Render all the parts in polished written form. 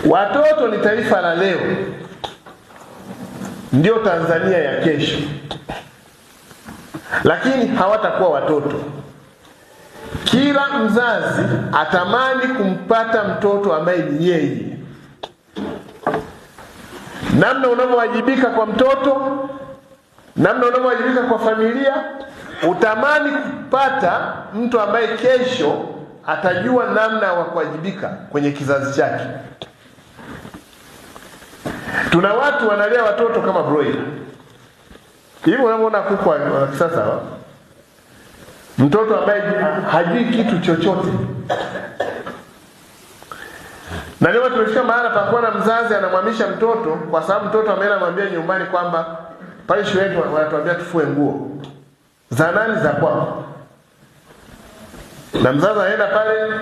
Watoto ni taifa la leo, ndio Tanzania ya kesho, lakini hawatakuwa watoto. Kila mzazi atamani kumpata mtoto ambaye ni yeye. Namna unavyowajibika kwa mtoto, namna unavyowajibika kwa familia, utamani kupata mtu ambaye kesho atajua namna ya kuwajibika kwenye kizazi chake. Tuna watu wanalea watoto kama broiler. Hivi unaona kuku wa kisasa wa? Mtoto ambaye hajui kitu chochote. Na leo tumefika mahali pa kuona mzazi anamhamisha mtoto kwa sababu mtoto ameenda mwambia nyumbani kwamba pale shule wanatuambia tufue nguo. Za nani? Za kwao. Na mzazi anaenda pale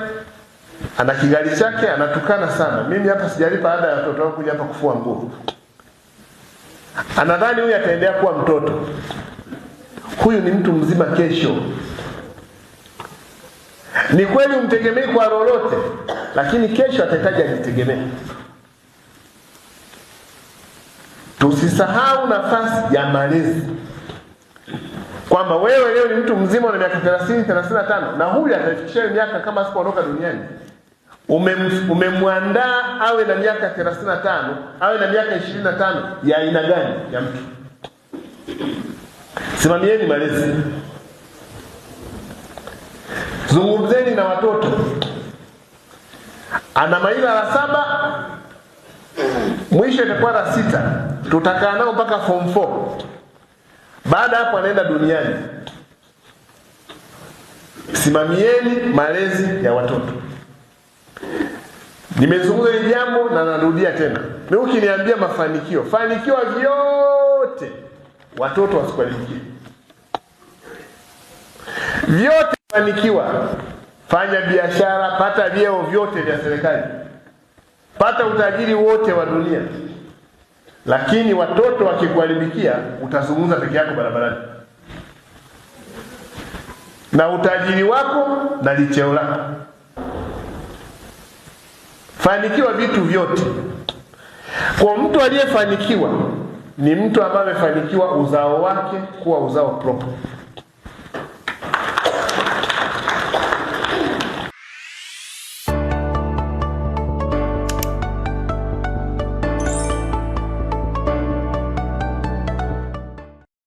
ana kigali chake anatukana sana. Mimi hapa sijalipa ada ya watoto wangu kuja hapa kufua nguo. Anadhani huyu ataendelea kuwa mtoto. Huyu ni mtu mzima kesho. Ni kweli umtegemee kwa lolote, lakini kesho atahitaji ajitegemee. Tusisahau nafasi ya malezi. Kwamba wewe leo ni mtu mzima una miaka 30, 35 na huyu atafikisha miaka kama asipoondoka duniani. Umemwandaa awe na miaka 35, awe na miaka 25 ya aina gani ya mtu? Simamieni malezi. Zungumzeni na watoto. Ana maila la 7, mwisho itakuwa la 6. Tutakaa nao mpaka form 4. Baada hapo anaenda duniani. Simamieni malezi ya watoto. Nimezungumza hili jambo na narudia tena. Mimi ukiniambia mafanikio, fanikiwa vyote watoto wasikwalifikie. Vyote fanikiwa. Fanya biashara, pata vyeo vyote vya serikali. Pata utajiri wote wa dunia. Lakini watoto wakikuharibikia, utazungumza peke yako barabarani. Na utajiri wako na licheo lako. Fanikiwa vitu vyote. Kwa mtu aliyefanikiwa ni mtu ambaye amefanikiwa uzao wake kuwa uzao proper.